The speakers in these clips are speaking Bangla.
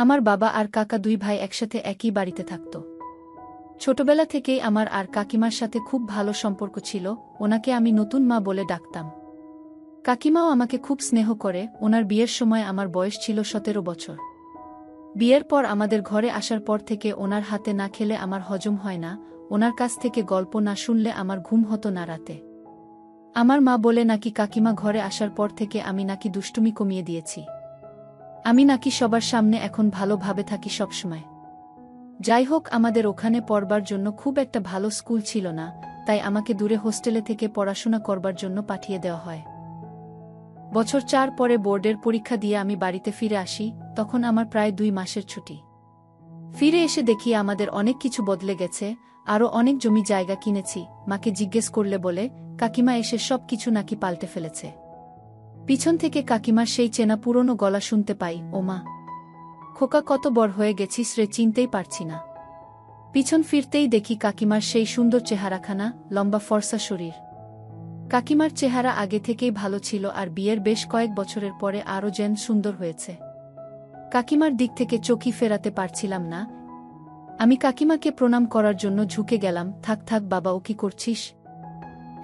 আমার বাবা আর কাকা দুই ভাই একসাথে একই বাড়িতে থাকত। ছোটবেলা থেকেই আমার আর কাকিমার সাথে খুব ভালো সম্পর্ক ছিল, ওনাকে আমি নতুন মা বলে ডাকতাম। কাকিমাও আমাকে খুব স্নেহ করে। ওনার বিয়ের সময় আমার বয়স ছিল 17 বছর। বিয়ের পর আমাদের ঘরে আসার পর থেকে ওনার হাতে না খেলে আমার হজম হয় না, ওনার কাছ থেকে গল্প না শুনলে আমার ঘুম হতো না রাতে। আমার মা বলে নাকি কাকিমা ঘরে আসার পর থেকে আমি নাকি দুষ্টুমি কমিয়ে দিয়েছি। আমি নাকি সবার সামনে এখন ভালোভাবে থাকি সবসময়। যাই হোক, আমাদের ওখানে পড়বার জন্য খুব একটা ভালো স্কুল ছিল না, তাই আমাকে দূরে হোস্টেলে থেকে পড়াশোনা করবার জন্য পাঠিয়ে দেওয়া হয়। বছর 4 পরে বোর্ডের পরীক্ষা দিয়ে আমি বাড়িতে ফিরে আসি, তখন আমার প্রায় 2 মাসের ছুটি। ফিরে এসে দেখি আমাদের অনেক কিছু বদলে গেছে, আরও অনেক জমি জায়গা কিনেছি। মাকে জিজ্ঞেস করলে বলে কাকিমা এসে সব কিছু নাকি পাল্টে ফেলেছে। পিছন থেকে কাকিমার সেই চেনা পুরনো গলা শুনতে পাই, ও মা, খোকা কত বড় হয়ে গেছিস রে, চিনতেই পারছি না। পিছন ফিরতেই দেখি কাকিমার সেই সুন্দর চেহারাখানা, লম্বা ফর্সা শরীর। কাকিমার চেহারা আগে থেকেই ভালো ছিল আর বিয়ের বেশ কয়েক বছরের পরে আরও যেন সুন্দর হয়েছে। কাকিমার দিক থেকে চোখই ফেরাতে পারছিলাম না। আমি কাকিমাকে প্রণাম করার জন্য ঝুঁকে গেলাম। থাক থাক বাবা, ও কি করছিস?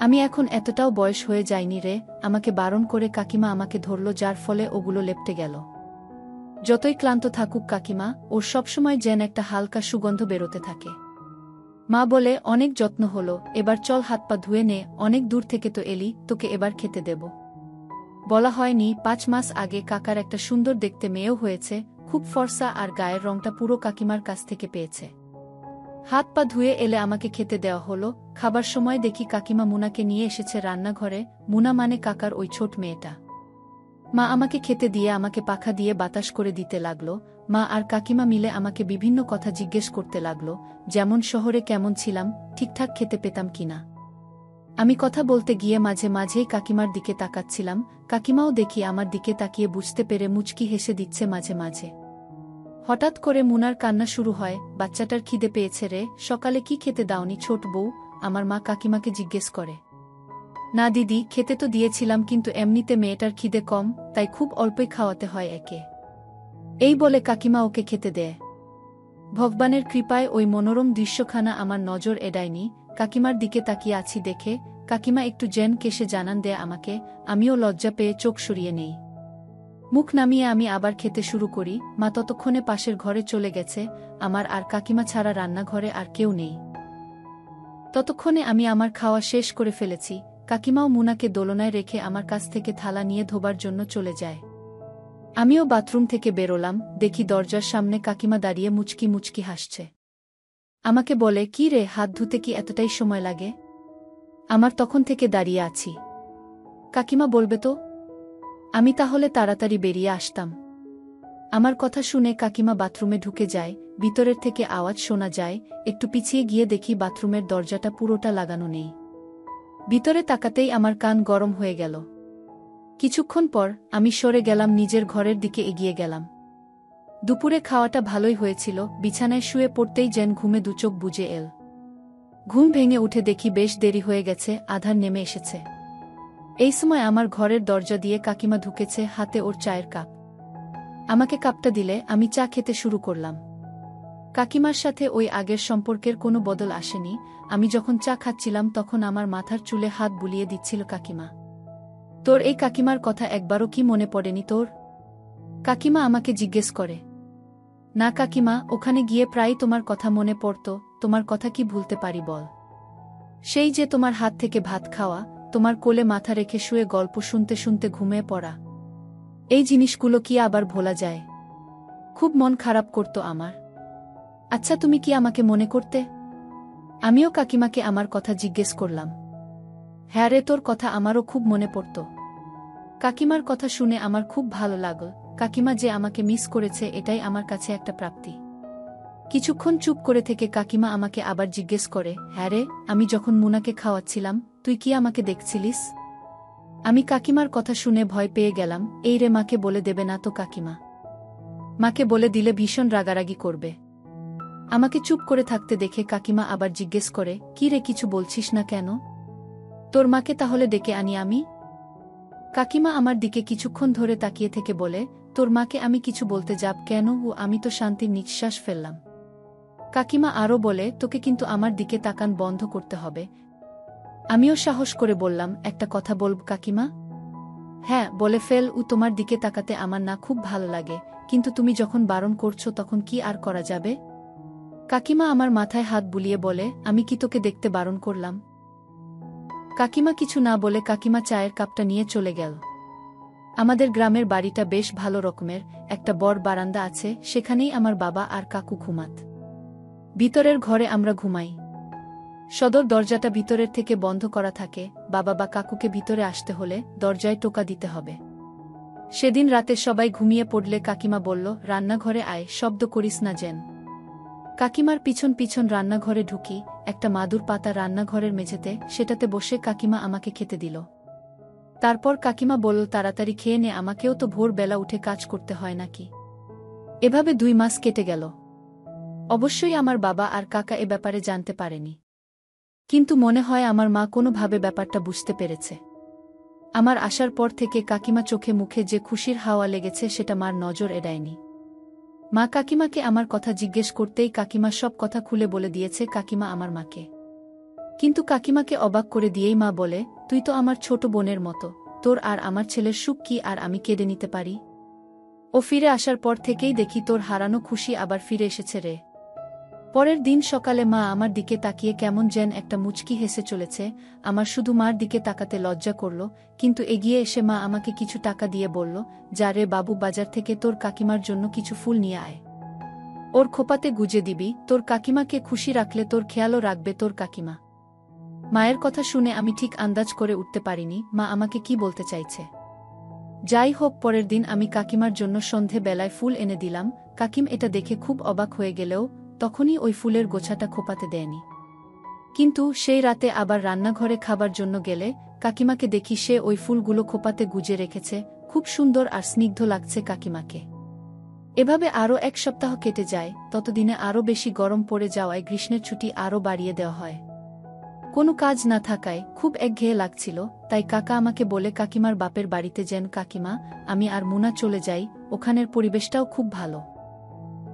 আমি এখন এতটাও বয়স হয়ে যায়নি রে, আমাকে বারণ করে কাকিমা আমাকে ধরল, যার ফলে ওগুলো লেপ্টে গেল। যতই ক্লান্ত থাকুক কাকিমা, ওর সবসময় যেন একটা হালকা সুগন্ধ বেরোতে থাকে। মা বলে, অনেক যত্ন হলো, এবার চল হাত পা ধুয়ে নে, অনেক দূর থেকে তো এলি, তোকে এবার খেতে দেব। বলা হয়নি 5 মাস আগে কাকার একটা সুন্দর দেখতে মেয়েও হয়েছে, খুব ফর্সা, আর গায়ের রংটা পুরো কাকিমার কাছ থেকে পেয়েছে। হাত পা ধুয়ে এলে আমাকে খেতে দেওয়া হলো। খাবার সময় দেখি কাকিমা মুনাকে নিয়ে এসেছে রান্নাঘরে। মুনা মানে কাকার ওই ছোট মেয়েটা। মা আমাকে খেতে দিয়ে আমাকে পাখা দিয়ে বাতাস করে দিতে লাগল। মা আর কাকিমা মিলে আমাকে বিভিন্ন কথা জিজ্ঞেস করতে লাগল, যেমন শহরে কেমন ছিলাম, ঠিকঠাক খেতে পেতাম কিনা। আমি কথা বলতে গিয়ে মাঝে মাঝেই কাকিমার দিকে তাকাচ্ছিলাম। কাকিমাও দেখি আমার দিকে তাকিয়ে বুঝতে পেরে মুচকি হেসে দিচ্ছে মাঝে মাঝে। হঠাৎ করে মুনার কান্না শুরু হয়, বাচ্চাটার খিদে পেয়েছে রে, সকালে কি খেতে দাওনি ছোট বউ? আমার মা কাকিমাকে জিজ্ঞেস করে। না দিদি, খেতে তো দিয়েছিলাম, কিন্তু এমনিতে মেয়েটার খিদে কম, তাই খুব অল্পই খাওয়াতে হয় একে। এই বলে কাকিমা ওকে খেতে দেয়। ভগবানের কৃপায় ওই মনোরম দৃশ্যখানা আমার নজর এড়ায়নি। কাকিমার দিকে তাকিয়ে আছি দেখে কাকিমা একটু জেন কেসে জানান দেয় আমাকে। আমিও লজ্জা পেয়ে চোখ সরিয়ে নেই। মুখ নামিয়ে আমি আবার খেতে শুরু করি। মা ততক্ষণে পাশের ঘরে চলে গেছে। আমার আর কাকিমা ছাড়া রান্নাঘরে আর কেউ নেই। ততক্ষণে আমি আমার খাওয়া শেষ করে ফেলেছি। কাকিমাও মুনাকে দোলনায় রেখে আমার কাছ থেকে থালা নিয়ে ধোবার জন্য চলে যায়। আমিও বাথরুম থেকে বেরোলাম, দেখি দরজার সামনে কাকিমা দাঁড়িয়ে মুচকি মুচকি হাসছে। আমাকে বলে, কি রে, হাত ধুতে কি এতটাই সময় লাগে? আমার তখন থেকে দাঁড়িয়ে আছি। কাকিমা বলবে তো? আমি তাহলে তাড়াতাড়ি বেরিয়ে আসতাম। আমার কথা শুনে কাকিমা বাথরুমে ঢুকে যায়। ভিতরের থেকে আওয়াজ শোনা যায়। একটু পিছিয়ে গিয়ে দেখি বাথরুমের দরজাটা পুরোটা লাগানো নেই। ভিতরে তাকাতেই আমার কান গরম হয়ে গেল। কিছুক্ষণ পর আমি সরে গেলাম, নিজের ঘরের দিকে এগিয়ে গেলাম। দুপুরে খাওয়াটা ভালোই হয়েছিল। বিছানায় শুয়ে পড়তেই যেন ঘুমে দুচোখ বুজে এল। ঘুম ভেঙে উঠে দেখি বেশ দেরি হয়ে গেছে, আধার নেমে এসেছে। এই সময় আমার ঘরের দরজা দিয়ে কাকিমা ঢুকেছে, হাতে ওর চায়ের কাপ। আমাকে কাপটা দিলে আমি চা খেতে শুরু করলাম। কাকিমার সাথে ওই আগের সম্পর্কের কোনো বদল আসেনি। আমি যখন চা খাচ্ছিলাম তখন আমার মাথার চুলে হাত বুলিয়ে দিচ্ছিল কাকিমা। তোর এই কাকিমার কথা একবারও কি মনে পড়েনি তোর? কাকিমা আমাকে জিজ্ঞেস করে। না কাকিমা, ওখানে গিয়ে প্রায়ই তোমার কথা মনে পড়ত। তোমার কথা কি ভুলতে পারি বল? সেই যে তোমার হাত থেকে ভাত খাওয়া, তোমার কোলে মাথা রেখে শুয়ে গল্প শুনতে শুনতে ঘুমিয়ে পড়া, এই জিনিসগুলো কি আবার ভোলা যায়? খুব মন খারাপ করত আমার। আচ্ছা, তুমি কি আমাকে মনে করতে? আমিও কাকিমাকে আমার কথা জিজ্ঞেস করলাম। হ্যাঁ রে, তোর কথা আমারও খুব মনে পড়ত। কাকিমার কথা শুনে আমার খুব ভালো লাগল। কাকিমা যে আমাকে মিস করেছে, এটাই আমার কাছে একটা প্রাপ্তি। কিছুক্ষণ চুপ করে থেকে কাকিমা আমাকে আবার জিজ্ঞেস করে, হ্যাঁ রে, আমি যখন মুনাকে খাওয়াচ্ছিলাম তুই কি আমাকে দেখছিলিস? আমি কাকিমার কথা শুনে ভয় পেয়ে গেলাম। এই রে, মাকে বলে দেবে না তো কাকিমা? মাকে বলে দিলে ভীষণ রাগারাগি করবে। আমাকে চুপ করে থাকতে দেখে কাকিমা আবার জিজ্ঞেস করে, কি রে, কিছু বলছিস না কেন? তোর মাকে তাহলে ডেকে আনি আমি? কাকিমা আমার দিকে কিছুক্ষণ ধরে তাকিয়ে থেকে বলে, তোর মাকে আমি কিছু বলতে যাব কেন? ও আমি তো শান্তির নিঃশ্বাস ফেললাম। কাকিমা আরও বলে, তোকে কিন্তু আমার দিকে তাকান বন্ধ করতে হবে। আমিও সাহস করে বললাম, একটা কথা বলব কাকিমা? হ্যাঁ, বলে ফেল। ও তোমার দিকে তাকাতে আমার না খুব ভালো লাগে, কিন্তু তুমি যখন বারণ করছো তখন কি আর করা যাবে? কাকিমা আমার মাথায় হাত বুলিয়ে বলে, আমি কি তোকে দেখতে বারণ করলাম? কাকিমা কিছু না বলে কাকিমা চায়ের কাপটা নিয়ে চলে গেল। আমাদের গ্রামের বাড়িটা বেশ ভালো রকমের, একটা বড় বারান্দা আছে, সেখানেই আমার বাবা আর কাকু ঘুমাত। ভিতরের ঘরে আমরা ঘুমাই। সদর দরজাটা ভিতরের থেকে বন্ধ করা থাকে, বাবা বা কাকুকে ভিতরে আসতে হলে দরজায় টোকা দিতে হবে। সেদিন রাতে সবাই ঘুমিয়ে পড়লে কাকিমা বলল, রান্নাঘরে আয়, শব্দ করিস না যেন। কাকিমার পিছন পিছন রান্নাঘরে ঢুকি, একটা মাদুর পাতা রান্নাঘরের মেঝেতে, সেটাতে বসে কাকিমা আমাকে খেতে দিল। তারপর কাকিমা বলল, তাড়াতাড়ি খেয়ে নে, আমাকেও তো ভোরবেলা উঠে কাজ করতে হয় নাকি। এভাবে 2 মাস কেটে গেল। অবশ্যই আমার বাবা আর কাকা এ ব্যাপারে জানতে পারেনি, কিন্তু মনে হয় আমার মা কোনোভাবে ব্যাপারটা বুঝতে পেরেছে। আমার আসার পর থেকে কাকিমা চোখে মুখে যে খুশির হাওয়া লেগেছে সেটা মার নজর এড়ায়নি। মা কাকিমাকে আমার কথা জিজ্ঞেস করতেই কাকিমা সব কথা খুলে বলে দিয়েছে কাকিমা আমার মাকে। কিন্তু কাকিমাকে অবাক করে দিয়েই মা বলে, তুই তো আমার ছোট বোনের মতো, তোর আর আমার ছেলের সুখ কি আর আমি কেড়ে নিতে পারি? ও ফিরে আসার পর থেকেই দেখি তোর হারানো খুশি আবার ফিরে এসেছে রে। পরের দিন সকালে মা আমার দিকে তাকিয়ে কেমন যেন একটা মুচকি হেসে চলেছে। আমার শুধু মার দিকে তাকাতে লজ্জা করল, কিন্তু এগিয়ে এসে মা আমাকে কিছু টাকা দিয়ে বলল, যা রে বাবু, বাজার থেকে তোর কাকিমার জন্য কিছু ফুল নিয়ে আয়। ওর খোপাতে গুজে দিবি, তোর কাকিমাকে খুশি রাখলে তোর খেয়ালও রাখবে তোর কাকিমা। মায়ের কথা শুনে আমি ঠিক আন্দাজ করে উঠতে পারিনি মা আমাকে কি বলতে চাইছে। যাই হোক, পরের দিন আমি কাকিমার জন্য সন্ধে বেলায় ফুল এনে দিলাম। কাকিম এটা দেখে খুব অবাক হয়ে গেলেও তখনই ওই ফুলের গোছাটা খোপাতে দেয়নি। কিন্তু সেই রাতে আবার রান্নাঘরে খাবার জন্য গেলে কাকিমাকে দেখি সে ওই ফুলগুলো খোপাতে গুজে রেখেছে। খুব সুন্দর আর স্নিগ্ধ লাগছে কাকিমাকে। এভাবে আরও 1 সপ্তাহ কেটে যায়। ততদিনে আরও বেশি গরম পড়ে যাওয়ায় গ্রীষ্মের ছুটি আরও বাড়িয়ে দেওয়া হয়। কোনো কাজ না থাকায় খুব একঘেয়ে লাগছিল, তাই কাকা আমাকে বলে কাকিমার বাপের বাড়িতে যেন কাকিমা, আমি আর মুনা চলে যাই, ওখানের পরিবেশটাও খুব ভালো।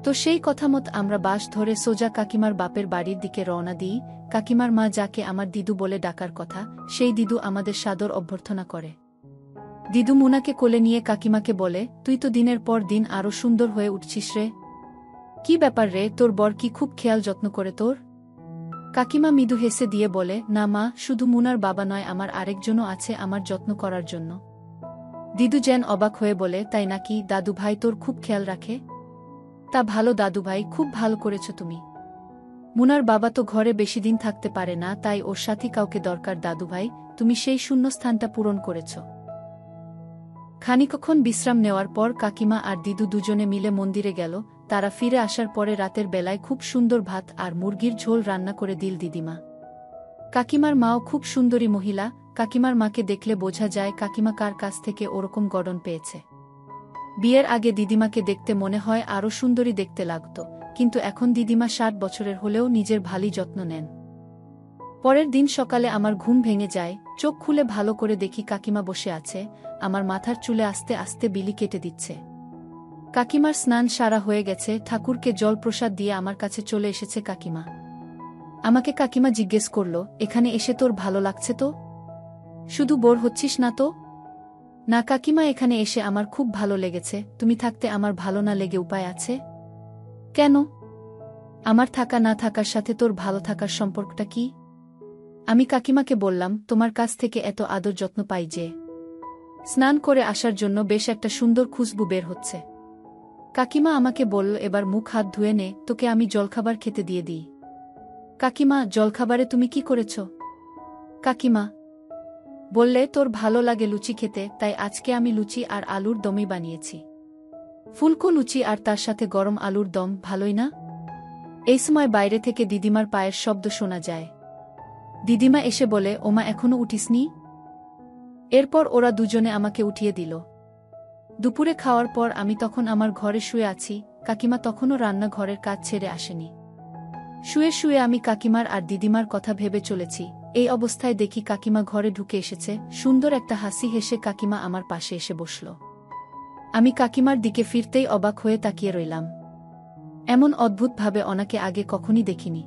তো সেই কথা মত আমরা বাস ধরে সোজা কাকিমার বাপের বাড়ির দিকে রওনা দিই। কাকিমার মা, যাকে আমার দিদু বলে ডাকার কথা, সেই দিদু আমাদের সাদর অভ্যর্থনা করে। দিদু মুনাকে কোলে নিয়ে কাকিমাকে বলে, তুই তো দিনের পর দিন আরও সুন্দর হয়ে উঠছিস রে। কি ব্যাপার রে, তোর বর কি খুব খেয়াল যত্ন করে তোর? কাকিমা মৃদু হেসে দিয়ে বলে, না মা, শুধু মুনার বাবা নয়, আমার আরেকজনও আছে আমার যত্ন করার জন্য। দিদু যেন অবাক হয়ে বলে, তাই নাকি? দাদু ভাই তোর খুব খেয়াল রাখে? তা ভালো দাদু ভাই, খুব ভালো করেছ তুমি। মুনার বাবা তো ঘরে বেশি দিন থাকতে পারে না, তাই ওর সাথে কাউকে দরকার দাদু ভাই, তুমি সেই শূন্যস্থানটা পূরণ করেছ। খানিকক্ষণ বিশ্রাম নেওয়ার পর কাকিমা আর দিদু দুজনে মিলে মন্দিরে গেল। তারা ফিরে আসার পরে রাতের বেলায় খুব সুন্দর ভাত আর মুরগির ঝোল রান্না করে দিল দিদিমা। কাকিমার মাও খুব সুন্দরী মহিলা। কাকিমার মাকে দেখলে বোঝা যায় কাকিমা কার কাছ থেকে ওরকম গড়ন পেয়েছে। বিয়ের আগে দিদিমাকে দেখতে মনে হয় আরও সুন্দরী দেখতে লাগত, কিন্তু এখন দিদিমা 60 বছরের হলেও নিজের ভালোই যত্ন নেন। পরের দিন সকালে আমার ঘুম ভেঙে যায়। চোখ খুলে ভালো করে দেখি কাকিমা বসে আছে, আমার মাথার চুলে আস্তে আস্তে বিলি কেটে দিচ্ছে। কাকিমার স্নান সারা হয়ে গেছে, ঠাকুরকে জল প্রসাদ দিয়ে আমার কাছে চলে এসেছে কাকিমা। আমাকে কাকিমা জিজ্ঞেস করল, এখানে এসে তোর ভালো লাগছে তো? শুধু বোর হচ্ছিস না তো? না কাকিমা, এখানে এসে আমার খুব ভালো লেগেছে। তুমি থাকতে আমার ভালো না লেগে উপায় আছে? কেন? আমার থাকা না থাকার সাথে তোর ভালো থাকার সম্পর্কটা কি? আমি কাকিমাকে বললাম, তোমার কাছ থেকে এত আদর যত্ন পাই যে। স্নান করে আসার জন্য বেশ একটা সুন্দর খুশবু বের হচ্ছে। কাকিমা আমাকে বলল, এবার মুখ হাত ধুয়ে নে, তোকে আমি জলখাবার খেতে দিয়ে দিই। কাকিমা, জলখাবারে তুমি কি করেছ? কাকিমা বললে, তোর ভালো লাগে লুচি খেতে, তাই আজকে আমি লুচি আর আলুর দমই বানিয়েছি। ফুলকো লুচি আর তার সাথে গরম আলুর দম, ভালোই না? এই সময় বাইরে থেকে দিদিমার পায়ের শব্দ শোনা যায়। দিদিমা এসে বলে, ওমা, এখনো উঠিসনি? এরপর ওরা দুজনে আমাকে উঠিয়ে দিল। দুপুরে খাওয়ার পর আমি তখন আমার ঘরে শুয়ে আছি। কাকিমা তখনও রান্নাঘরের কাজ ছেড়ে আসেনি। শুয়ে শুয়ে আমি কাকিমার আর দিদিমার কথা ভেবে চলেছি। এই অবস্থায় দেখি কাকিমা ঘরে ঢুকে এসেছে। সুন্দর একটা হাসি হেসে কাকিমা আমার পাশে এসে বসল। আমি কাকিমার দিকে ফিরতেই অবাক হয়ে তাকিয়ে রইলাম। এমন অদ্ভুতভাবে ওনাকে আগে কখনই দেখিনি।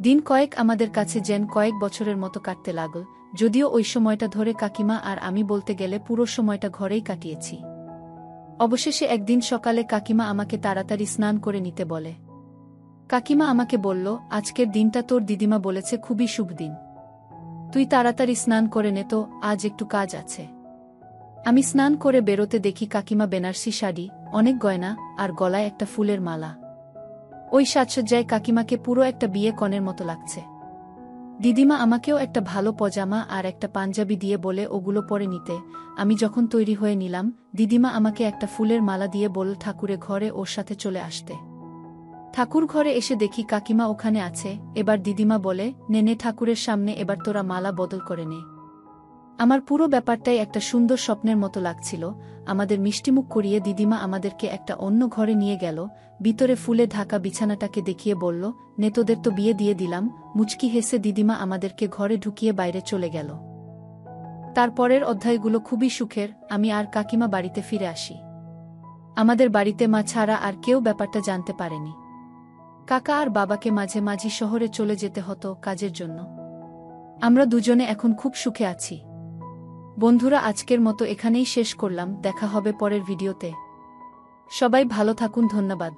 দিন কয়েক আমাদের কাছে যেন কয়েক বছরের মতো কাটতে লাগল, যদিও ওই সময়টা ধরে কাকিমা আর আমি বলতে গেলে পুরো সময়টা ঘরেই কাটিয়েছি। অবশেষে একদিন সকালে কাকিমা আমাকে তাড়াতাড়ি স্নান করে নিতে বলে। কাকিমা আমাকে বলল, আজকের দিনটা তোর দিদিমা বলেছে খুবই শুভ দিন। তুই তাড়াতাড়ি স্নান করে নে তো, আজ একটু কাজ আছে। আমি স্নান করে বেরোতে দেখি কাকিমা বেনারসি শাড়ি, অনেক গয়না আর গলায় একটা ফুলের মালা। ওই সাজসজ্জায় কাকিমাকে পুরো একটা বিয়ে কনের মতো লাগছে। দিদিমা আমাকেও একটা ভালো পজামা আর একটা পাঞ্জাবি দিয়ে বলে ওগুলো পরে নিতে। আমি যখন তৈরি হয়ে নিলাম, দিদিমা আমাকে একটা ফুলের মালা দিয়ে বলল ঠাকুরের ঘরে ওর সাথে চলে আসতে। ঠাকুর ঘরে এসে দেখি কাকিমা ওখানে আছে। এবার দিদিমা বলে, নে ঠাকুরের সামনে এবার তোরা মালা বদল করে নে। আমার পুরো ব্যাপারটাই একটা সুন্দর স্বপ্নের মতো লাগছিল। আমাদের মিষ্টিমুখ করিয়ে দিদিমা আমাদেরকে একটা অন্য ঘরে নিয়ে গেল। ভিতরে ফুলে ঢাকা বিছানাটাকে দেখিয়ে বলল, নে তোদের তো বিয়ে দিয়ে দিলাম। মুচকি হেসে দিদিমা আমাদেরকে ঘরে ঢুকিয়ে বাইরে চলে গেল। তারপরের অধ্যায়গুলো খুবই সুখের। আমি আর কাকিমা বাড়িতে ফিরে আসি। আমাদের বাড়িতে মা ছাড়া আর কেউ ব্যাপারটা জানতে পারেনি। কাকা আর বাবাকে মাঝে মাঝে শহরে চলে যেতে হতো কাজের জন্য। আমরা দুজনে এখন খুব সুখে আছি। বন্ধুরা, আজকের মতো এখানেই শেষ করলাম। দেখা হবে পরের ভিডিওতে। সবাই ভালো থাকুন। ধন্যবাদ।